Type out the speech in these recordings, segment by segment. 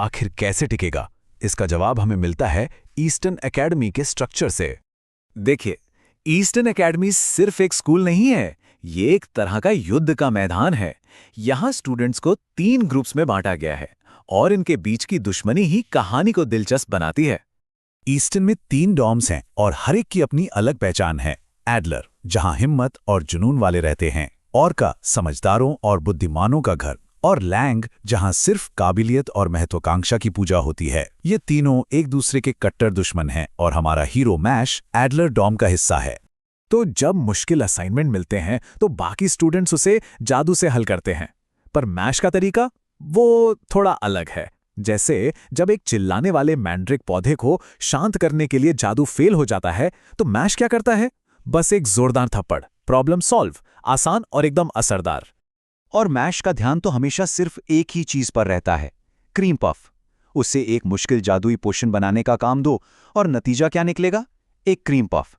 आखिर कैसे टिकेगा? इसका जवाब हमें मिलता है ईस्टर्न एकेडमी के स्ट्रक्चर से। देखिए, ईस्टर्न एकेडमी सिर्फ एक स्कूल नहीं है, ये एक तरह का युद्ध का मैदान है। यहाँ स्टूडेंट्स को 3 ग्रुप्स में बांटा गया है और इनके बीच की दुश्मनी ही कहानी को दिलचस्प बनाती है। ईस्टर्न में 3 डॉर्म्स हैं और हर एक की अपनी अलग पहचान है। एडलर, जहां हिम्मत और जुनून वाले रहते हैं, ऑर्का, समझदारों और बुद्धिमानों का घर, और लैंग, जहां सिर्फ काबिलियत और महत्वाकांक्षा की पूजा होती है। ये तीनों एक दूसरे के कट्टर दुश्मन हैं और हमारा हीरो मैश एडलर डॉर्म का हिस्सा है। तो जब मुश्किल असाइनमेंट मिलते हैं तो बाकी स्टूडेंट्स उसे जादू से हल करते हैं, पर मैश का तरीका वो थोड़ा अलग है। जैसे जब एक चिल्लाने वाले मैंड्रिक पौधे को शांत करने के लिए जादू फेल हो जाता है तो मैश क्या करता है? बस एक जोरदार थप्पड़, प्रॉब्लम सॉल्व, आसान और एकदम असरदार। और मैश का ध्यान तो हमेशा सिर्फ एक ही चीज पर रहता है, क्रीम पफ। उसे एक मुश्किल जादुई पोशन बनाने का काम दो और नतीजा क्या निकलेगा? एक क्रीम पफ।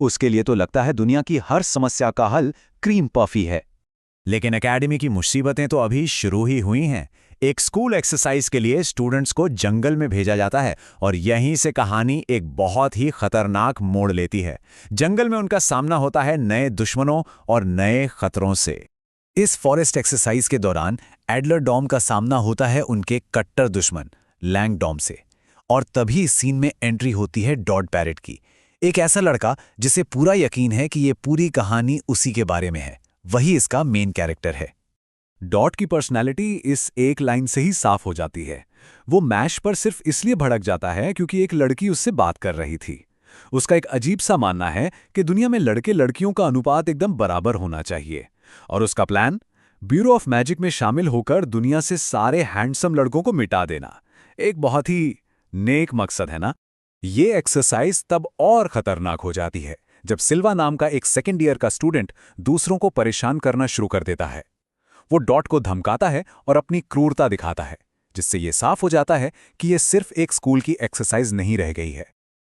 उसके लिए तो लगता है दुनिया की हर समस्या का हल क्रीम पफ ही है। लेकिन एकेडमी की मुसीबतें तो अभी शुरू ही हुई हैं। एक स्कूल एक्सरसाइज के लिए स्टूडेंट्स को जंगल में भेजा जाता है और यहीं से कहानी एक बहुत ही खतरनाक मोड़ लेती है। जंगल में उनका सामना होता है नए दुश्मनों और नए खतरों से। इस फॉरेस्ट एक्सरसाइज के दौरान एडलर डॉर्म का सामना होता है उनके कट्टर दुश्मन लैंग डॉर्म से। और तभी इस सीन में एंट्री होती है डॉट पैरेट की, एक ऐसा लड़का जिसे पूरा यकीन है कि ये पूरी कहानी उसी के बारे में है। वही इसका मेन कैरेक्टर है। डॉट की पर्सनैलिटी इस एक लाइन से ही साफ हो जाती है। वो मैश पर सिर्फ इसलिए भड़क जाता है क्योंकि एक लड़की उससे बात कर रही थी। उसका एक अजीब सा मानना है कि दुनिया में लड़के लड़कियों का अनुपात एकदम बराबर होना चाहिए। और उसका प्लान, ब्यूरो ऑफ मैजिक में शामिल होकर दुनिया से सारे हैंडसम लड़कों को मिटा देना। एक बहुत ही नेक मकसद है ना? ये एक्सरसाइज तब और खतरनाक हो जाती है जब सिल्वा नाम का एक सेकेंड ईयर का स्टूडेंट दूसरों को परेशान करना शुरू कर देता है। वो डॉट को धमकाता है और अपनी क्रूरता दिखाता है, जिससे ये साफ हो जाता है कि ये सिर्फ एक स्कूल की एक्सरसाइज नहीं रह गई है।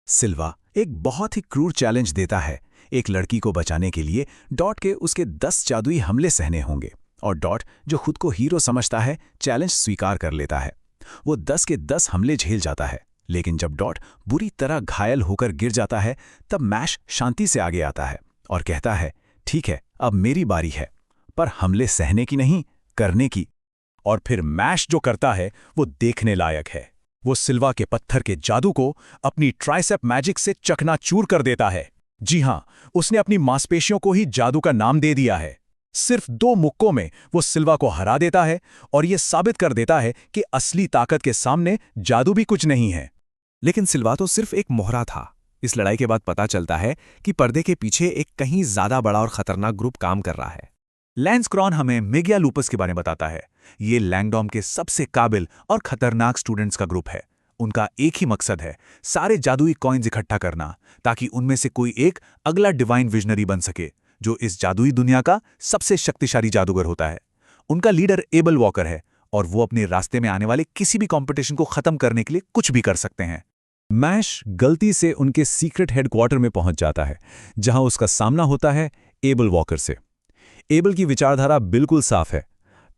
सिल्वा एक बहुत ही क्रूर चैलेंज देता है। एक लड़की को बचाने के लिए डॉट के उसके 10 जादुई हमले सहने होंगे और डॉट, जो खुद को हीरो समझता है, चैलेंज स्वीकार कर लेता है। वो 10 के 10 हमले झेल जाता है। लेकिन जब डॉट बुरी तरह घायल होकर गिर जाता है तब मैश शांति से आगे आता है और कहता है, ठीक है, अब मेरी बारी है, पर हमले सहने की नहीं, करने की। और फिर मैश जो करता है वो देखने लायक है। वो सिल्वा के पत्थर के जादू को अपनी ट्राइसेप मैजिक से चकनाचूर कर देता है। जी हां, उसने अपनी मांसपेशियों को ही जादू का नाम दे दिया है। सिर्फ 2 मुक्कों में वो सिल्वा को हरा देता है और ये साबित कर देता है कि असली ताकत के सामने जादू भी कुछ नहीं है। लेकिन सिल्वा तो सिर्फ एक मोहरा था। इस लड़ाई के बाद पता चलता है कि पर्दे के पीछे एक कहीं ज्यादा बड़ा और खतरनाक ग्रुप काम कर रहा है। लैंस क्रॉन हमें मेगिया लूपस के बारे में बताता है। ये लैंगडॉर्म के सबसे काबिल और खतरनाक स्टूडेंट्स का ग्रुप है। उनका एक ही मकसद है, सारे जादुई कॉइन्स इकट्ठा करना, ताकि उनमें से कोई एक अगला डिवाइन विजनरी बन सके, जो इस जादुई दुनिया का सबसे शक्तिशाली जादूगर होता है। उनका लीडर एबल वॉकर है और वो अपने रास्ते में आने वाले किसी भी कंपटीशन को खत्म करने के लिए कुछ भी कर सकते हैं। मैश गलती से उनके सीक्रेट हेडक्वार्टर में पहुंच जाता है, जहां उसका सामना होता है एबल वॉकर से। एबल की विचारधारा बिल्कुल साफ है,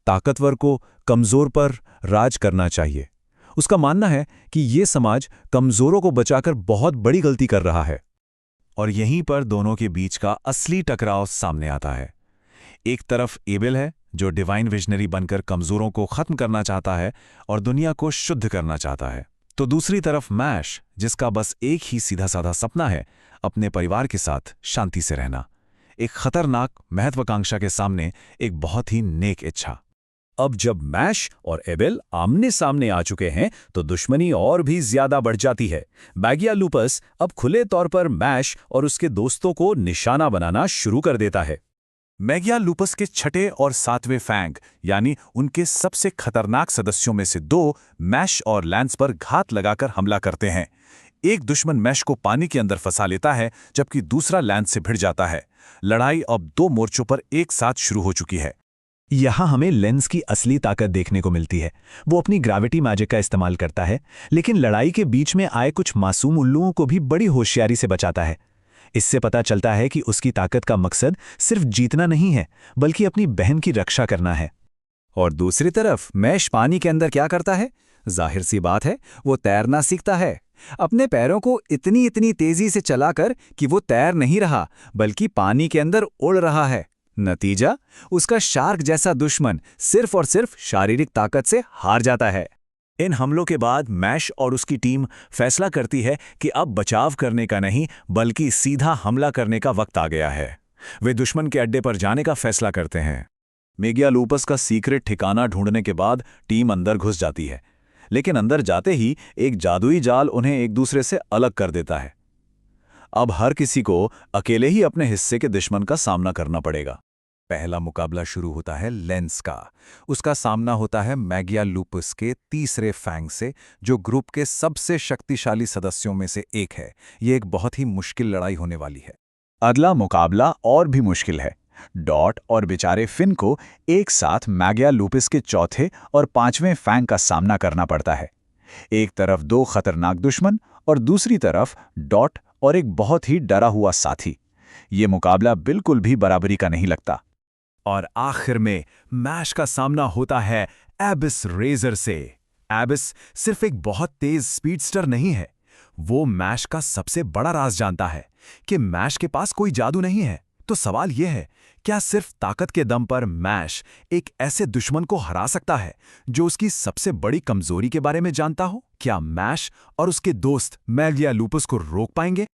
ताकतवर को कमजोर पर राज करना चाहिए। उसका मानना है कि ये समाज कमजोरों को बचाकर बहुत बड़ी गलती कर रहा है। और यहीं पर दोनों के बीच का असली टकराव सामने आता है। एक तरफ एबल है, जो डिवाइन विजनरी बनकर कमजोरों को खत्म करना चाहता है और दुनिया को शुद्ध करना चाहता है। तो दूसरी तरफ मैश, जिसका बस एक ही सीधा साधा सपना है, अपने परिवार के साथ शांति से रहना। एक खतरनाक महत्वाकांक्षा के सामने एक बहुत ही नेक इच्छा। अब जब मैश और एबेल आमने सामने आ चुके हैं तो दुश्मनी और भी ज्यादा बढ़ जाती है। मैगिया लूपस अब खुले तौर पर मैश और उसके दोस्तों को निशाना बनाना शुरू कर देता है। मैगिया लूपस के 6ठे और 7वें फैंग, यानी उनके सबसे खतरनाक सदस्यों में से 2, मैश और लैंस पर घात लगाकर हमला करते हैं। एक दुश्मन मैश को पानी के अंदर फंसा लेता है, जबकि दूसरा लैंस से भिड़ जाता है। लड़ाई अब 2 मोर्चों पर एक साथ शुरू हो चुकी है। यहां हमें लेंस की असली ताकत देखने को मिलती है। वो अपनी ग्रेविटी मैजिक का इस्तेमाल करता है, लेकिन लड़ाई के बीच में आए कुछ मासूम उल्लुओं को भी बड़ी होशियारी से बचाता है। इससे पता चलता है कि उसकी ताकत का मकसद सिर्फ जीतना नहीं है, बल्कि अपनी बहन की रक्षा करना है। और दूसरी तरफ मैश पानी के अंदर क्या करता है? जाहिर सी बात है, वो तैरना सीखता है, अपने पैरों को इतनी इतनी तेजी से चलाकर कि वो तैर नहीं रहा बल्कि पानी के अंदर उड़ रहा है। नतीजा, उसका शार्क जैसा दुश्मन सिर्फ और सिर्फ शारीरिक ताकत से हार जाता है। इन हमलों के बाद मैश और उसकी टीम फैसला करती है कि अब बचाव करने का नहीं बल्कि सीधा हमला करने का वक्त आ गया है। वे दुश्मन के अड्डे पर जाने का फैसला करते हैं। मेगियालुपस का सीक्रेट ठिकाना ढूंढने के बाद टीम अंदर घुस जाती है, लेकिन अंदर जाते ही एक जादुई जाल उन्हें एक दूसरे से अलग कर देता है। अब हर किसी को अकेले ही अपने हिस्से के दुश्मन का सामना करना पड़ेगा। पहला मुकाबला शुरू होता है लेंस का। उसका सामना होता है मेगियालुपस के तीसरे फैंग से, जो ग्रुप के सबसे शक्तिशाली सदस्यों में से एक है। ये एक बहुत ही मुश्किल लड़ाई होने वाली है। अगला मुकाबला और भी मुश्किल है। डॉट और बेचारे फिन को एक साथ मेगियालुपस के चौथे और पांचवें फैंग का सामना करना पड़ता है। एक तरफ दो खतरनाक दुश्मन और दूसरी तरफ डॉट और एक बहुत ही डरा हुआ साथी। ये मुकाबला बिल्कुल भी बराबरी का नहीं लगता। और आखिर में मैश का सामना होता है एबिस रेजर से। एबिस सिर्फ एक बहुत तेज स्पीडस्टर नहीं है, वो मैश का सबसे बड़ा राज जानता है कि मैश के पास कोई जादू नहीं है। तो सवाल यह है, क्या सिर्फ ताकत के दम पर मैश एक ऐसे दुश्मन को हरा सकता है जो उसकी सबसे बड़ी कमजोरी के बारे में जानता हो? क्या मैश और उसके दोस्त मेगियालुपस को रोक पाएंगे?